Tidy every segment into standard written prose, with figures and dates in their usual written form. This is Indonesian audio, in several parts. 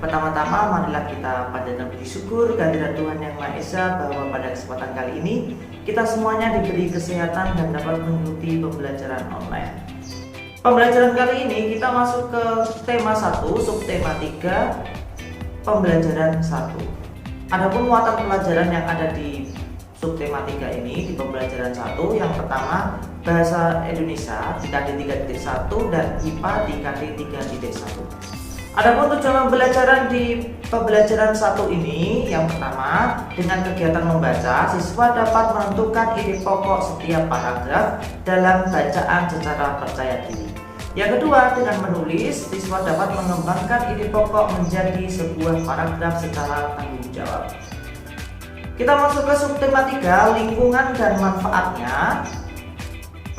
pertama-tama marilah kita panjatkan puji syukur kehadirat Tuhan Yang Maha Esa bahwa pada kesempatan kali ini kita semuanya diberi kesehatan dan dapat mengikuti pembelajaran online. Pembelajaran kali ini kita masuk ke tema 1, subtema 3, pembelajaran 1. Adapun muatan pelajaran yang ada di subtema 3 ini, di pembelajaran 1, yang pertama Bahasa Indonesia di KD 3.1 dan IPA di KD 3.1. Adapun tujuan pembelajaran di pembelajaran 1 ini, yang pertama, dengan kegiatan membaca, siswa dapat menentukan ide pokok setiap paragraf dalam bacaan secara percaya diri. Yang kedua, dengan menulis, siswa dapat mengembangkan ide pokok menjadi sebuah paragraf secara tanggung jawab. Kita masuk ke subtema 3, lingkungan dan manfaatnya.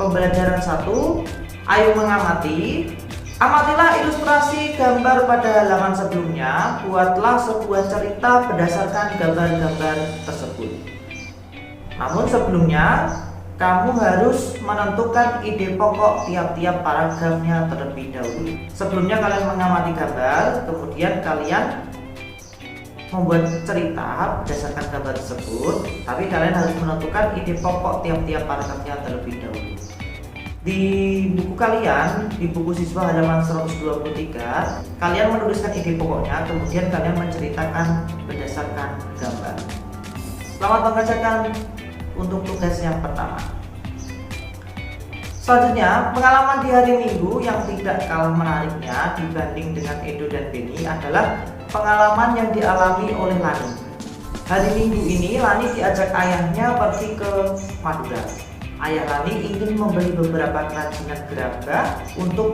Pembelajaran 1, ayo mengamati. Amatilah ilustrasi gambar pada halaman sebelumnya. Buatlah sebuah cerita berdasarkan gambar-gambar tersebut. Namun sebelumnya, kamu harus menentukan ide pokok tiap-tiap paragrafnya terlebih dahulu. Sebelumnya kalian mengamati gambar, kemudian kalian membuat cerita berdasarkan gambar tersebut. Tapi kalian harus menentukan ide pokok tiap-tiap paragrafnya terlebih dahulu. Di buku kalian, di buku siswa halaman 123, kalian menuliskan ide pokoknya, kemudian kalian menceritakan berdasarkan gambar. Selamat mengerjakan untuk tugas yang pertama. Selanjutnya, pengalaman di hari Minggu yang tidak kalah menariknya dibanding dengan Edo dan Beni adalah pengalaman yang dialami oleh Lani. Hari Minggu ini Lani diajak ayahnya pergi ke Madura. Ayah Lani ingin membeli beberapa kerajinan gerabah untuk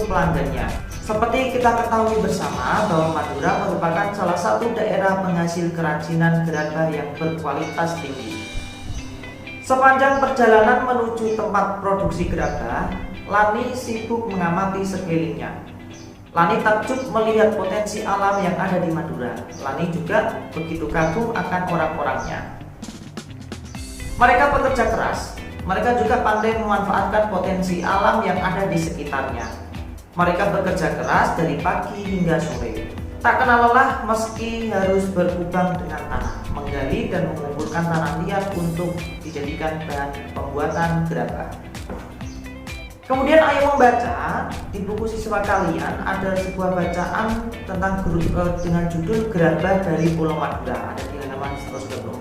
pelanggannya. Seperti kita ketahui bersama bahwa Madura merupakan salah satu daerah penghasil kerajinan gerabah yang berkualitas tinggi. Sepanjang perjalanan menuju tempat produksi gerabah, Lani sibuk mengamati sekelilingnya. Lani takjub melihat potensi alam yang ada di Madura. Lani juga begitu kagum akan orang-orangnya. Mereka bekerja keras. Mereka juga pandai memanfaatkan potensi alam yang ada di sekitarnya. Mereka bekerja keras dari pagi hingga sore. Tak kenal lelah meski harus berkubang dengan tanah, menggali dan mengumpulkan tanah liat untuk dijadikan bahan pembuatan gerabah. Kemudian ayo membaca. Di buku siswa kalian ada sebuah bacaan tentang dengan judul Gerabah dari Pulau Madura, ada di halaman 124.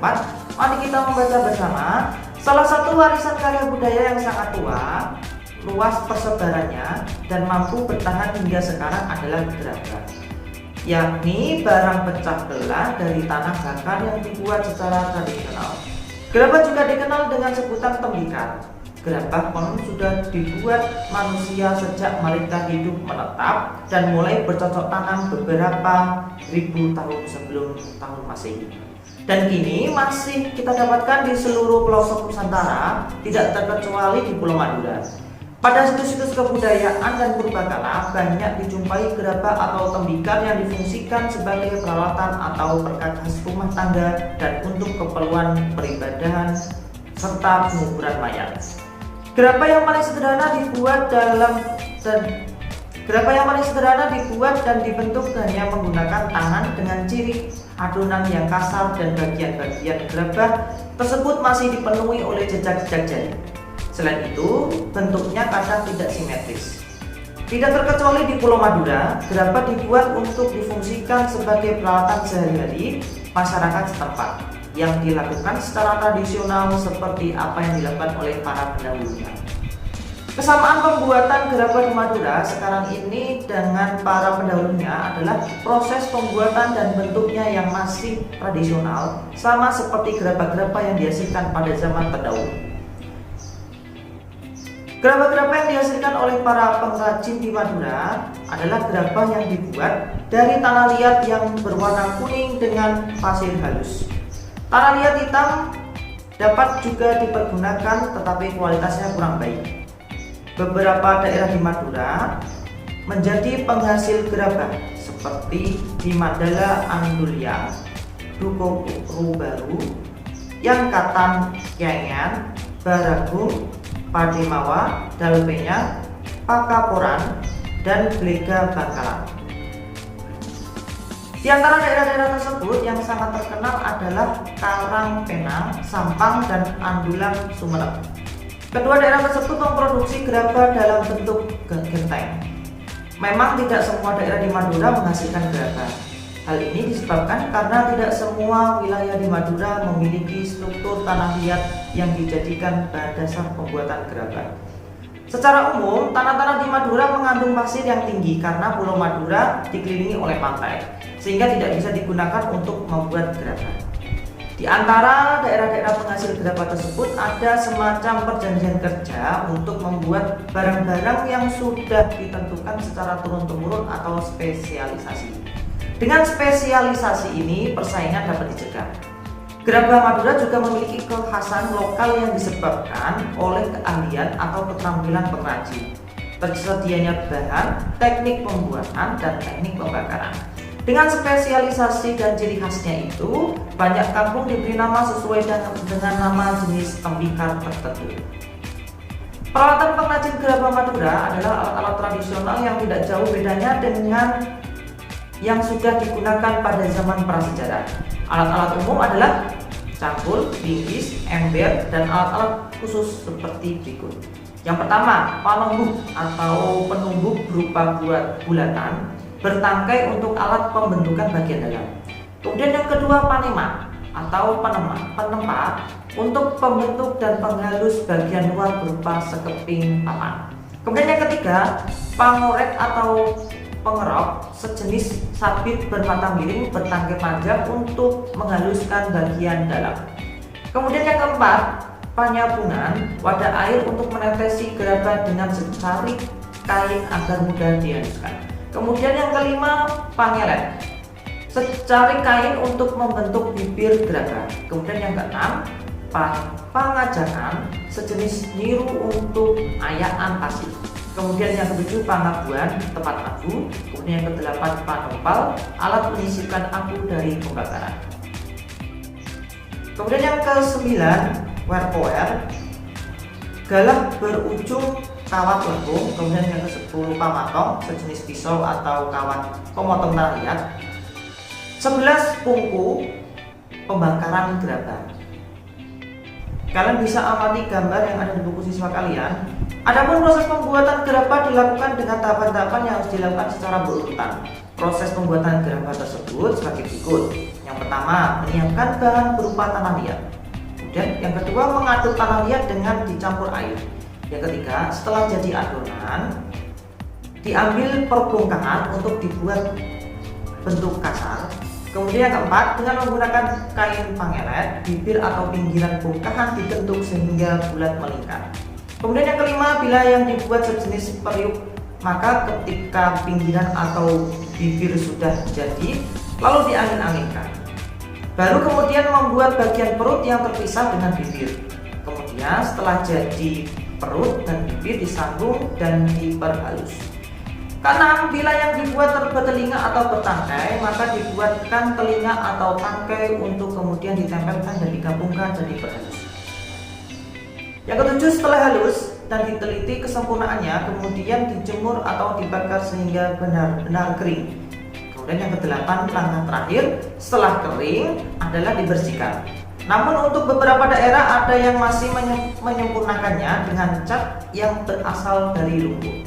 Mari kita membaca bersama. Salah satu warisan karya budaya yang sangat tua, luas persebarannya dan mampu bertahan hingga sekarang adalah gerabah, yakni barang pecah belah dari tanah bakar yang dibuat secara tradisional. Gerabah juga dikenal dengan sebutan tembikar. Gerabah konon sudah dibuat manusia sejak mereka hidup menetap dan mulai bercocok tanam beberapa ribu tahun sebelum tahun Masehi. Dan kini masih kita dapatkan di seluruh pelosok Nusantara, tidak terkecuali di Pulau Madura. Pada situs-situs kebudayaan dan purbakala banyak dijumpai gerabah atau tembikar yang difungsikan sebagai peralatan atau perkakas rumah tangga dan untuk keperluan peribadahan serta penguburan mayat. Gerabah yang paling sederhana dibuat dan dibentuk hanya menggunakan tangan dengan ciri adonan yang kasar dan bagian-bagian gerabah tersebut masih dipenuhi oleh jejak-jejak jari. Selain itu, bentuknya kadang tidak simetris. Tidak terkecuali di Pulau Madura, gerabah dibuat untuk difungsikan sebagai peralatan sehari-hari masyarakat setempat yang dilakukan secara tradisional seperti apa yang dilakukan oleh para pendahulunya. Kesamaan pembuatan gerabah di Madura sekarang ini dengan para pendahulunya adalah proses pembuatan dan bentuknya yang masih tradisional, sama seperti gerabah-gerabah yang dihasilkan pada zaman terdahulu. Gerabah-gerabah yang dihasilkan oleh para pengrajin di Madura adalah gerabah yang dibuat dari tanah liat yang berwarna kuning dengan pasir halus. Tanah liat hitam dapat juga dipergunakan tetapi kualitasnya kurang baik. Beberapa daerah di Madura menjadi penghasil gerabah seperti di Mandala Andulia, Dukuh Baru, Yangkatan Kenyan, Baragung, Pademawa, Dalpenya, Pakaporan, dan Glega Bangkalan. Di antara daerah-daerah tersebut yang sangat terkenal adalah Karangpenang, Sampang, dan Andulang, Sumeneb. Kedua daerah tersebut memproduksi gerabah dalam bentuk genteng. Memang tidak semua daerah di Madura menghasilkan gerabah. Hal ini disebabkan karena tidak semua wilayah di Madura memiliki struktur tanah liat yang dijadikan bahan dasar pembuatan gerabah. Secara umum, tanah-tanah di Madura mengandung pasir yang tinggi karena Pulau Madura dikelilingi oleh pantai, sehingga tidak bisa digunakan untuk membuat gerabah. Di antara daerah-daerah penghasil gerabah tersebut ada semacam perjanjian kerja untuk membuat barang-barang yang sudah ditentukan secara turun-temurun atau spesialisasi. Dengan spesialisasi ini, persaingan dapat dicegah. Gerabah Madura juga memiliki kekhasan lokal yang disebabkan oleh keahlian atau keterampilan pengrajin, tersedianya bahan, teknik pembuatan, dan teknik pembakaran. Dengan spesialisasi dan ciri khasnya itu, banyak kampung diberi nama sesuai dengan nama jenis tembikar tertentu. Peralatan pengrajin gerabah Madura adalah alat-alat tradisional yang tidak jauh bedanya dengan yang sudah digunakan pada zaman prasejarah. Alat-alat umum adalah cangkul, linggis, ember, dan alat-alat khusus seperti berikut. Yang pertama, panembuk atau penumbuk berupa bulatan bertangkai untuk alat pembentukan bagian dalam. Kemudian yang kedua, panema atau penempa untuk pembentuk dan penghalus bagian luar berupa sekeping papan. Kemudian yang ketiga, pangorek atau pengerok sejenis sabit bermata miring bertangkai panjang untuk menghaluskan bagian dalam. Kemudian yang keempat, panyabungan, wadah air untuk menetesi gerabah dengan secarik kain agar mudah dihaluskan. Kemudian yang kelima, pangelet, secarik kain untuk membentuk bibir gerabah. Kemudian yang keenam, pangajakan, sejenis niru untuk ayaan pasir. Kemudian yang ketujuh, pangabuan, tempat abu. Kemudian yang kedelapan, panompal, alat menyisipkan abu dari pembakaran. Kemudian yang kesembilan, werpower, galah berujung kawat lengkung. Kemudian yang ke-10, pamatong, sejenis pisau atau kawat pemotong tanah liat. 11, pungku, pembakaran gerabah. Kalian bisa amati gambar yang ada di buku siswa kalian. Adapun proses pembuatan gerabah dilakukan dengan tahapan-tahapan yang harus dilakukan secara berurutan. Proses pembuatan gerabah tersebut sebagai berikut. Yang pertama, menyiapkan bahan berupa tanah liat. Kemudian yang kedua, mengaduk tanah liat dengan dicampur air. Yang ketiga, setelah jadi adonan, diambil perbongkahan untuk dibuat bentuk kasar. Kemudian yang keempat, dengan menggunakan kain pangelet, bibir atau pinggiran bongkahan dibentuk sehingga bulat melingkar. Kemudian yang kelima, bila yang dibuat sejenis periuk, maka ketika pinggiran atau bibir sudah jadi, lalu diangin-anginkan. Baru kemudian membuat bagian perut yang terpisah dengan bibir. Kemudian setelah jadi perut dan bibir disambung dan diperhalus. Keenam, bila yang dibuat bertelinga atau bertangkai, maka dibuatkan telinga atau tangkai untuk kemudian ditempelkan dan digabungkan dan diperhalus. Yang ketujuh, setelah halus dan diteliti kesempurnaannya, kemudian dijemur atau dibakar sehingga benar-benar kering. Kemudian yang kedelapan, langkah terakhir setelah kering adalah dibersihkan. Namun untuk beberapa daerah ada yang masih menyempurnakannya dengan cat yang berasal dari lumpur.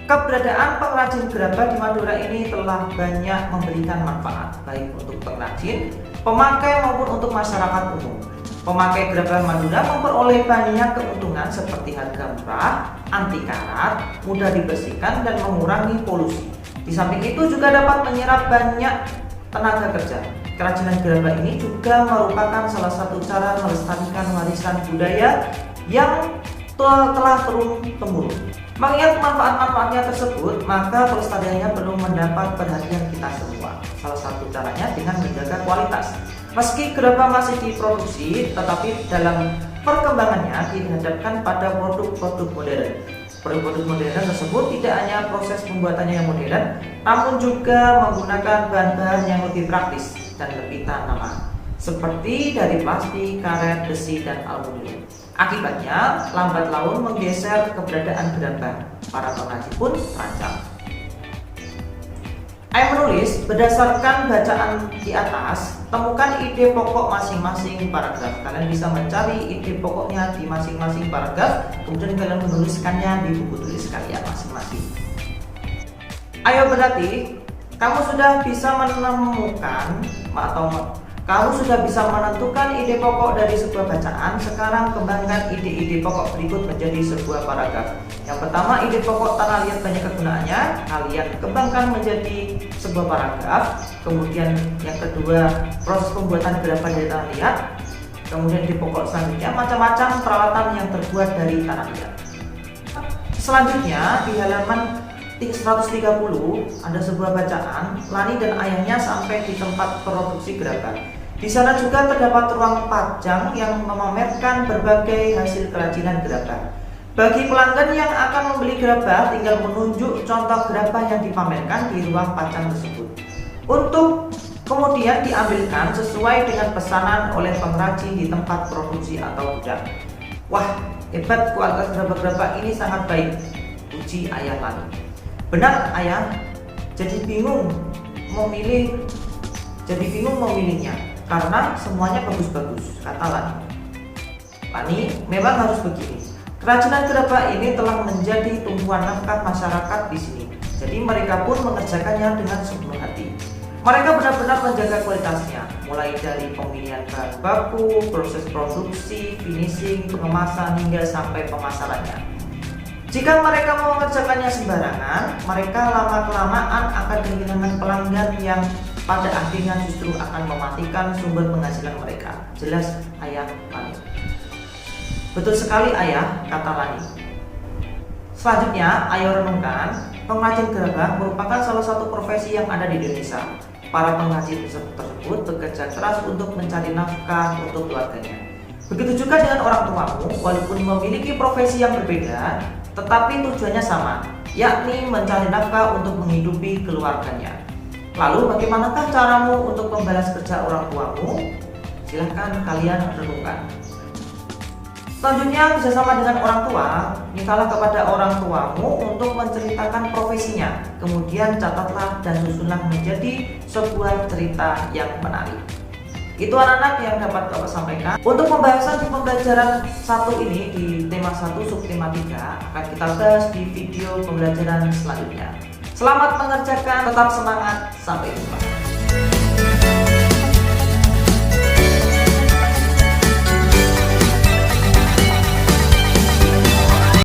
Keberadaan pengrajin gerabah di Madura ini telah banyak memberikan manfaat baik untuk pengrajin, pemakai maupun untuk masyarakat umum. Pemakai gerabah Madura memperoleh banyak keuntungan seperti harga murah, anti karat, mudah dibersihkan, dan mengurangi polusi. Di samping itu juga dapat menyerap banyak tenaga kerja. Kerajinan gerabah ini juga merupakan salah satu cara melestarikan warisan budaya yang telah turun-temurun. Mengingat manfaat-manfaatnya tersebut, maka pelestariannya perlu mendapat perhatian kita semua. Salah satu caranya dengan menjaga kualitas. Meski gerabah masih diproduksi, tetapi dalam perkembangannya dihadapkan pada produk-produk modern. Produk-produk modern tersebut tidak hanya proses pembuatannya yang modern, namun juga menggunakan bahan-bahan yang lebih praktis dan lebih tahan lama, seperti dari plastik, karet, besi, dan aluminium. Akibatnya, lambat laun menggeser keberadaan gerabah. Para pengaji pun terancam. Ayah menulis, berdasarkan bacaan di atas, temukan ide pokok masing-masing paragraf. Kalian bisa mencari ide pokoknya di masing-masing paragraf, kemudian kalian menuliskannya di buku tulis kalian masing-masing. Ayo, berarti kamu sudah bisa menemukan atau kamu sudah bisa menentukan ide pokok dari sebuah bacaan. Sekarang kembangkan ide-ide pokok berikut menjadi sebuah paragraf. Yang pertama, ide pokok tanah liat banyak kegunaannya. Kalian kembangkan menjadi sebuah paragraf. Kemudian yang kedua, proses pembuatan gerakan dari tanah liat. Kemudian ide pokok selanjutnya, macam-macam peralatan yang terbuat dari tanah liat. Selanjutnya di halaman 130 ada sebuah bacaan, Lani dan ayahnya sampai di tempat produksi gerabah. Di sana juga terdapat ruang pajang yang memamerkan berbagai hasil kerajinan gerabah. Bagi pelanggan yang akan membeli gerabah, tinggal menunjuk contoh gerabah yang dipamerkan di ruang pajang tersebut, untuk kemudian diambilkan sesuai dengan pesanan oleh pengrajin di tempat produksi atau gudang. Wah, hebat, kualitas gerabah-gerabah ini sangat baik, puji ayah Lani. Benar ayah, jadi bingung memilihnya karena semuanya bagus-bagus, kata Lani. Lani, memang harus begini. Kerajinan gerabah ini telah menjadi tumpuan nafkah masyarakat di sini. Jadi mereka pun mengerjakannya dengan sepenuh hati. Mereka benar-benar menjaga kualitasnya, mulai dari pemilihan bahan baku, proses produksi, finishing, pengemasan hingga sampai pemasarannya. Jika mereka mau mengerjakannya sembarangan, mereka lama-kelamaan akan kehilangan pelanggan yang pada akhirnya justru akan mematikan sumber penghasilan mereka. Jelas ayah Lani. Betul sekali ayah, kata Lani. Selanjutnya, ayo renungkan, pengrajin gerabah merupakan salah satu profesi yang ada di Indonesia. Para pengrajin tersebut bekerja keras untuk mencari nafkah untuk keluarganya. Begitu juga dengan orang tuamu, walaupun memiliki profesi yang berbeda, tetapi tujuannya sama, yakni mencari nafkah untuk menghidupi keluarganya. Lalu bagaimanakah caramu untuk membalas kerja orang tuamu? Silahkan kalian renungkan. Selanjutnya, bersama dengan orang tua, mintalah kepada orang tuamu untuk menceritakan profesinya. Kemudian catatlah dan susunlah menjadi sebuah cerita yang menarik. Itu anak-anak yang dapat Bapak sampaikan. Untuk pembahasan di pembelajaran 1 ini di tema 1 subtema 3 akan kita bahas di video pembelajaran selanjutnya. Selamat mengerjakan, tetap semangat, sampai jumpa.